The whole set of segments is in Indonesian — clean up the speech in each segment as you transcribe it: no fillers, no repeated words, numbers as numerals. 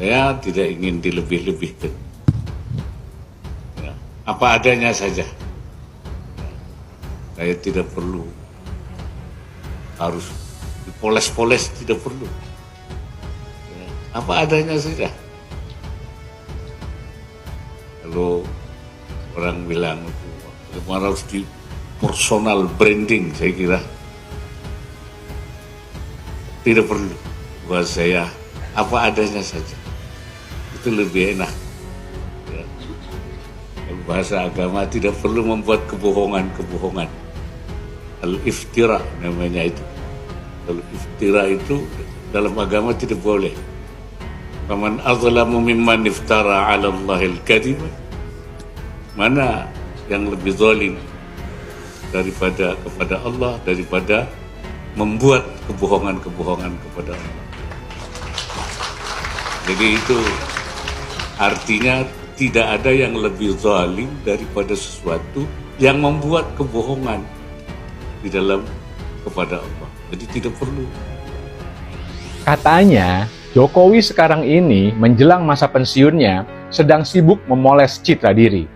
Saya tidak ingin dilebih-lebihkan. Ya, apa adanya saja. Saya tidak perlu harus dipoles-poles, tidak perlu. Ya, apa adanya saja. Kalau orang bilang harus di personal branding, saya kira tidak perlu. Buat saya apa adanya saja itu lebih enak. Ya. Kalau bahasa agama tidak perlu membuat kebohongan. Al-iftira namanya itu. Kalau iftira itu dalam agama tidak boleh. Faman adzlamu mimman iftara 'ala Allahil kadhiba. Mana yang lebih zalim daripada kepada Allah, daripada membuat kebohongan kepada Allah. Jadi itu artinya tidak ada yang lebih zalim daripada sesuatu yang membuat kebohongan di dalam kepada Allah. Jadi tidak perlu. Katanya, Jokowi sekarang ini menjelang masa pensiunnya sedang sibuk memoles citra diri.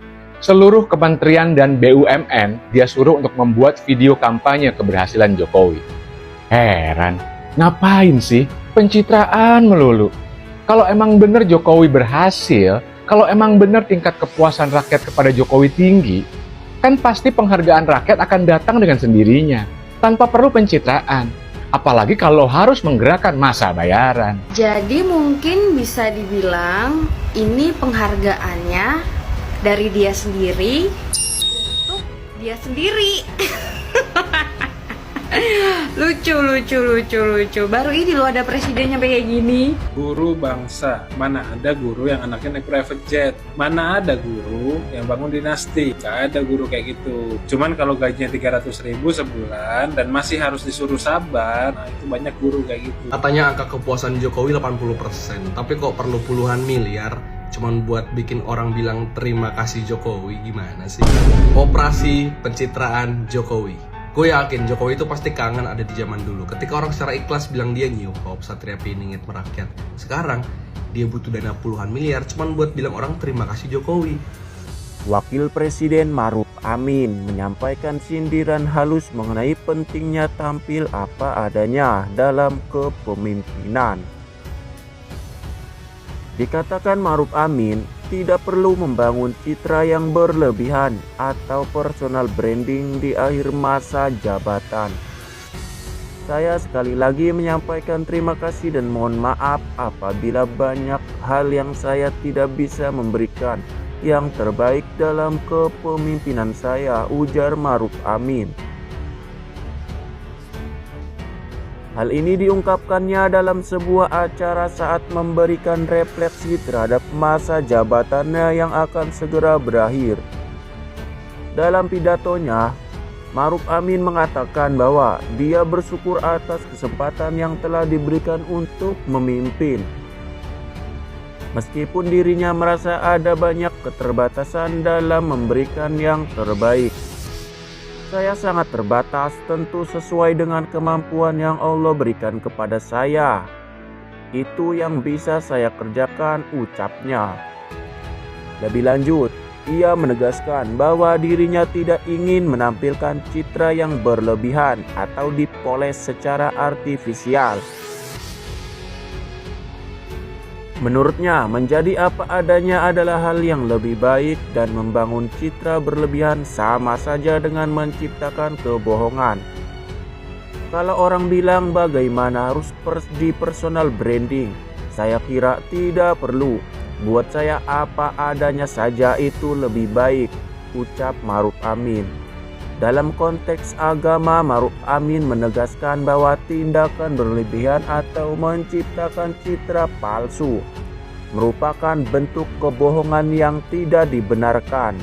Seluruh kementerian dan BUMN dia suruh untuk membuat video kampanye keberhasilan Jokowi. Heran, ngapain sih pencitraan melulu? Kalau emang benar Jokowi berhasil, kalau emang benar tingkat kepuasan rakyat kepada Jokowi tinggi, kan pasti penghargaan rakyat akan datang dengan sendirinya, tanpa perlu pencitraan. Apalagi kalau harus menggerakkan massa bayaran. Jadi mungkin bisa dibilang ini penghargaannya dari dia sendiri untuk dia sendiri. Lucu. Baru ini loh ada presiden nyampe kayak gini. Guru bangsa, mana ada guru yang anaknya naik private jet? Mana ada guru yang bangun dinasti? Gak ada guru kayak gitu. Cuman kalau gajinya 300.000 sebulan dan masih harus disuruh sabar, nah itu banyak guru kayak gitu. Katanya angka kepuasan Jokowi 80%, tapi kok perlu puluhan miliar cuman buat bikin orang bilang terima kasih Jokowi, gimana sih? Operasi pencitraan Jokowi. Gue yakin Jokowi itu pasti kangen ada di zaman dulu, ketika orang secara ikhlas bilang dia New Hope, Satria Piningit merakyat. Sekarang dia butuh dana puluhan miliar cuman buat bilang orang terima kasih Jokowi. Wakil Presiden Maruf Amin menyampaikan sindiran halus mengenai pentingnya tampil apa adanya dalam kepemimpinan. Dikatakan Maruf Amin tidak perlu membangun citra yang berlebihan atau personal branding di akhir masa jabatan. Saya sekali lagi menyampaikan terima kasih dan mohon maaf apabila banyak hal yang saya tidak bisa memberikan yang terbaik dalam kepemimpinan saya, ujar Maruf Amin. Hal ini diungkapkannya dalam sebuah acara saat memberikan refleksi terhadap masa jabatannya yang akan segera berakhir. Dalam pidatonya, Maruf Amin mengatakan bahwa dia bersyukur atas kesempatan yang telah diberikan untuk memimpin. Meskipun dirinya merasa ada banyak keterbatasan dalam memberikan yang terbaik. Saya sangat terbatas, tentu sesuai dengan kemampuan yang Allah berikan kepada saya. Itu yang bisa saya kerjakan, ucapnya. Lebih lanjut, ia menegaskan bahwa dirinya tidak ingin menampilkan citra yang berlebihan atau dipoles secara artifisial. Menurutnya, menjadi apa adanya adalah hal yang lebih baik dan membangun citra berlebihan sama saja dengan menciptakan kebohongan. Kalau orang bilang bagaimana harus di personal branding, saya kira tidak perlu. Buat saya apa adanya saja itu lebih baik, ucap Maruf Amin. Dalam konteks agama, Maruf Amin menegaskan bahwa tindakan berlebihan atau menciptakan citra palsu merupakan bentuk kebohongan yang tidak dibenarkan.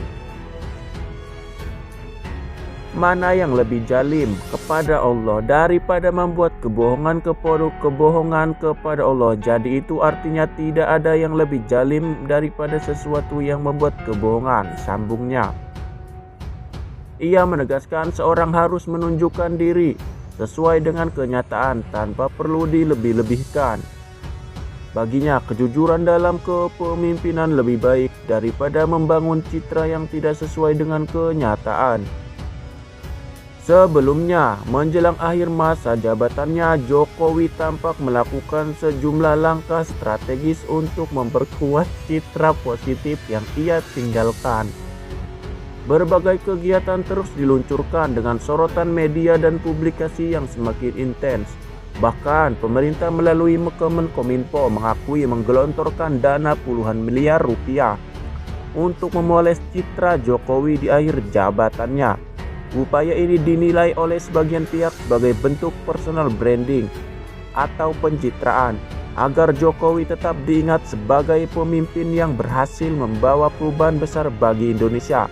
Mana yang lebih zalim kepada Allah daripada membuat kebohongan kepada Allah? Jadi itu artinya tidak ada yang lebih zalim daripada sesuatu yang membuat kebohongan, sambungnya. Ia menegaskan seorang harus menunjukkan diri sesuai dengan kenyataan tanpa perlu dilebih-lebihkan. Baginya, kejujuran dalam kepemimpinan lebih baik daripada membangun citra yang tidak sesuai dengan kenyataan. Sebelumnya, menjelang akhir masa jabatannya, Jokowi tampak melakukan sejumlah langkah strategis untuk memperkuat citra positif yang ia tinggalkan. Berbagai kegiatan terus diluncurkan dengan sorotan media dan publikasi yang semakin intens. Bahkan, pemerintah melalui Kemenkominfo mengakui menggelontorkan dana puluhan miliar rupiah untuk memoles citra Jokowi di akhir jabatannya. Upaya ini dinilai oleh sebagian pihak sebagai bentuk personal branding atau pencitraan agar Jokowi tetap diingat sebagai pemimpin yang berhasil membawa perubahan besar bagi Indonesia.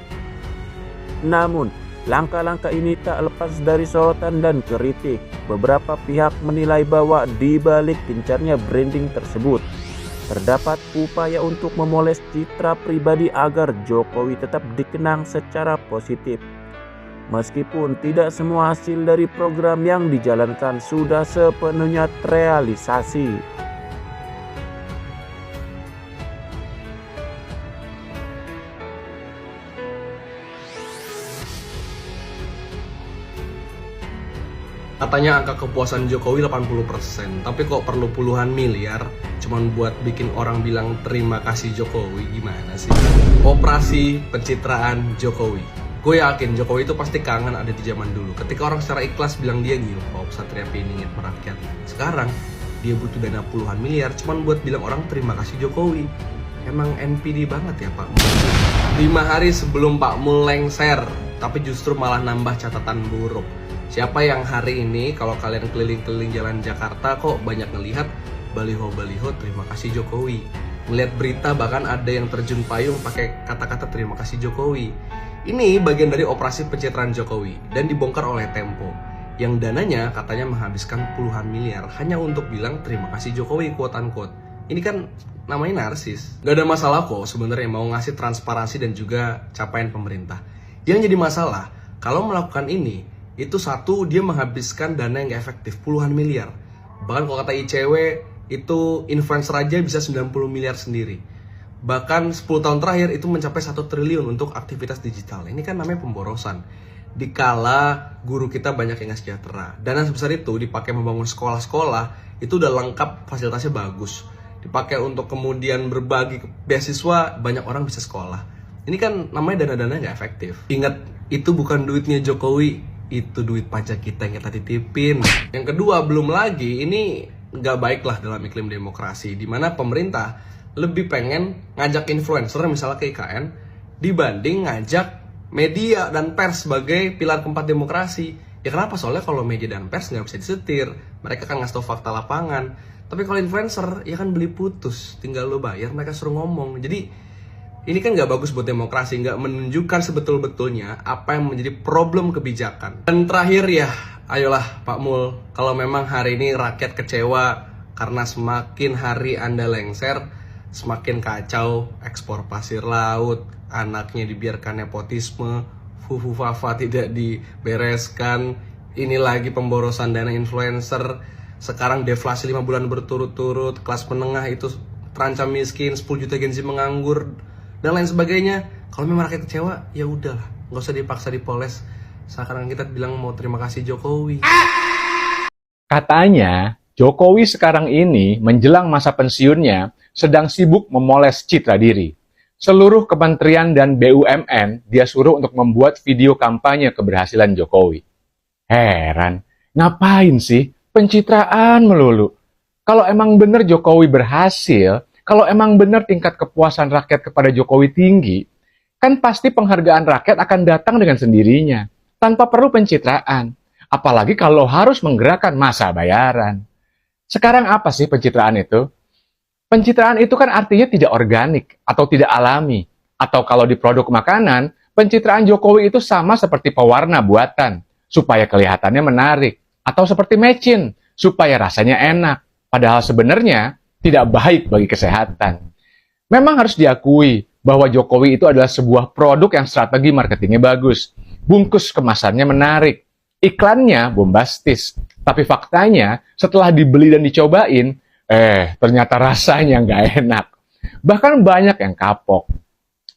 Namun, langkah-langkah ini tak lepas dari sorotan dan kritik. Beberapa pihak menilai bahwa di balik gencarnya branding tersebut, terdapat upaya untuk memoles citra pribadi agar Jokowi tetap dikenang secara positif. Meskipun tidak semua hasil dari program yang dijalankan sudah sepenuhnya terrealisasi. Katanya angka kepuasan Jokowi 80%, tapi kok perlu puluhan miliar cuman buat bikin orang bilang terima kasih Jokowi, gimana sih? Operasi pencitraan Jokowi. Gue yakin Jokowi itu pasti kangen ada di zaman dulu, ketika orang secara ikhlas bilang dia Gilpop, Satria Piningit merakyat. Sekarang dia butuh dana puluhan miliar cuman buat bilang orang terima kasih Jokowi. Emang NPD banget ya Pak Mul. 5 hari sebelum Pak Mul lengser, tapi justru malah nambah catatan buruk. Siapa yang hari ini kalau kalian keliling-keliling jalan Jakarta kok banyak ngelihat baliho-baliho terima kasih Jokowi. Ngelihat berita bahkan ada yang terjun payung pakai kata-kata terima kasih Jokowi. Ini bagian dari operasi pencitraan Jokowi dan dibongkar oleh Tempo yang dananya katanya menghabiskan puluhan miliar hanya untuk bilang terima kasih Jokowi quote unquote. Ini kan namanya narsis. Gak ada masalah kok sebenarnya mau ngasih transparansi dan juga capaian pemerintah. Yang jadi masalah kalau melakukan ini itu satu, dia menghabiskan dana yang gak efektif, puluhan miliar. Bahkan kalau kata ICW, itu influencer aja bisa 90 miliar sendiri. Bahkan 10 tahun terakhir itu mencapai 1 triliun untuk aktivitas digital. Ini kan namanya pemborosan. Dikala guru kita banyak yang gak sejahtera. Dana sebesar itu dipakai membangun sekolah-sekolah, itu udah lengkap, fasilitasnya bagus. Dipakai untuk kemudian berbagi beasiswa, banyak orang bisa sekolah. Ini kan namanya dana-dana gak efektif. Ingat, itu bukan duitnya Jokowi, itu duit pajak kita yang kita titipin. Yang kedua, belum lagi ini nggak baik lah dalam iklim demokrasi, di mana pemerintah lebih pengen ngajak influencer misalnya ke IKN dibanding ngajak media dan pers sebagai pilar keempat demokrasi. Ya kenapa? Soalnya kalau media dan pers nggak bisa disetir, mereka kan ngasih tau fakta lapangan. Tapi kalau influencer ya kan beli putus, tinggal lo bayar, mereka suruh ngomong. Jadi ini kan nggak bagus buat demokrasi, nggak menunjukkan sebetul-betulnya apa yang menjadi problem kebijakan. Dan terakhir ya, ayolah Pak Mul, kalau memang hari ini rakyat kecewa karena semakin hari Anda lengser, semakin kacau ekspor pasir laut, anaknya dibiarkan nepotisme, fufu-fafa tidak dibereskan, ini lagi pemborosan dana influencer, sekarang deflasi 5 bulan berturut-turut, kelas menengah itu terancam miskin, 10 juta Gen Z menganggur, dan lain sebagainya. Kalau memang rakyat kecewa, ya udahlah, nggak usah dipaksa dipoles. Sekarang kita bilang mau terima kasih Jokowi. Katanya, Jokowi sekarang ini menjelang masa pensiunnya sedang sibuk memoles citra diri. Seluruh kementerian dan BUMN dia suruh untuk membuat video kampanye keberhasilan Jokowi. Heran, ngapain sih pencitraan melulu? Kalau emang bener Jokowi berhasil, kalau emang benar tingkat kepuasan rakyat kepada Jokowi tinggi, kan pasti penghargaan rakyat akan datang dengan sendirinya, tanpa perlu pencitraan. Apalagi kalau harus menggerakkan massa bayaran. Sekarang apa sih pencitraan itu? Pencitraan itu kan artinya tidak organik atau tidak alami. Atau kalau di produk makanan, pencitraan Jokowi itu sama seperti pewarna buatan, supaya kelihatannya menarik. Atau seperti mecin, supaya rasanya enak. Padahal sebenarnya tidak baik bagi kesehatan. Memang harus diakui bahwa Jokowi itu adalah sebuah produk yang strategi marketingnya bagus. Bungkus kemasannya menarik. Iklannya bombastis. Tapi faktanya setelah dibeli dan dicobain, Ternyata rasanya nggak enak. Bahkan banyak yang kapok.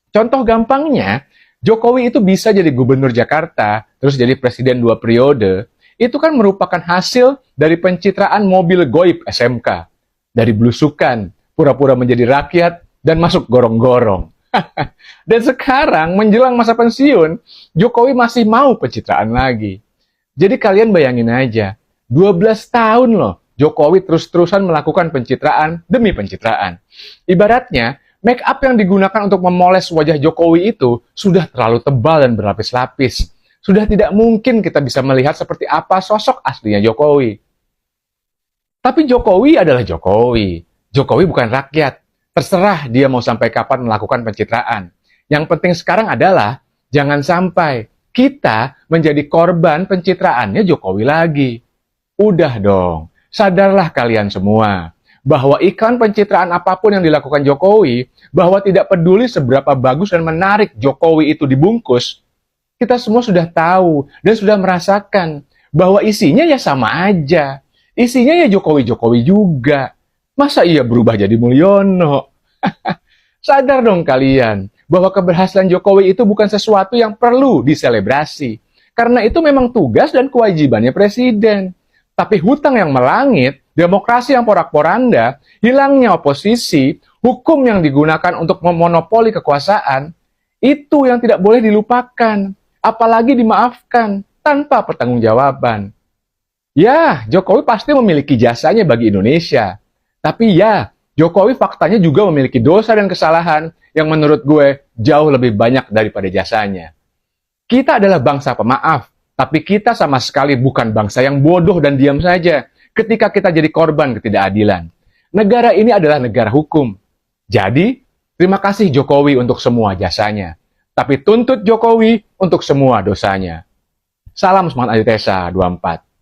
Contoh gampangnya, Jokowi itu bisa jadi gubernur Jakarta, terus jadi presiden 2 periode, itu kan merupakan hasil dari pencitraan mobil goib SMK. Dari belusukan, pura-pura menjadi rakyat, dan masuk gorong-gorong. Dan sekarang, menjelang masa pensiun, Jokowi masih mau pencitraan lagi. Jadi kalian bayangin aja, 12 tahun loh, Jokowi terus-terusan melakukan pencitraan demi pencitraan. Ibaratnya, make up yang digunakan untuk memoles wajah Jokowi itu sudah terlalu tebal dan berlapis-lapis. Sudah tidak mungkin kita bisa melihat seperti apa sosok aslinya Jokowi. Tapi Jokowi adalah Jokowi. Jokowi bukan rakyat. Terserah dia mau sampai kapan melakukan pencitraan. Yang penting sekarang adalah jangan sampai kita menjadi korban pencitraannya Jokowi lagi. Udah dong. Sadarlah kalian semua, bahwa iklan pencitraan apapun yang dilakukan Jokowi, bahwa tidak peduli seberapa bagus dan menarik Jokowi itu dibungkus, kita semua sudah tahu dan sudah merasakan bahwa isinya ya sama aja. Isinya ya Jokowi-Jokowi juga. Masa iya berubah jadi Mulyono? Sadar dong kalian, bahwa keberhasilan Jokowi itu bukan sesuatu yang perlu diselebrasi. Karena itu memang tugas dan kewajibannya presiden. Tapi hutang yang melangit, demokrasi yang porak-poranda, hilangnya oposisi, hukum yang digunakan untuk memonopoli kekuasaan, itu yang tidak boleh dilupakan, apalagi dimaafkan tanpa pertanggungjawaban. Ya, Jokowi pasti memiliki jasanya bagi Indonesia. Tapi ya, Jokowi faktanya juga memiliki dosa dan kesalahan yang menurut gue jauh lebih banyak daripada jasanya. Kita adalah bangsa pemaaf. Tapi kita sama sekali bukan bangsa yang bodoh dan diam saja ketika kita jadi korban ketidakadilan. Negara ini adalah negara hukum. Jadi, terima kasih Jokowi untuk semua jasanya. Tapi tuntut Jokowi untuk semua dosanya. Salam Semangat Antitesa 24.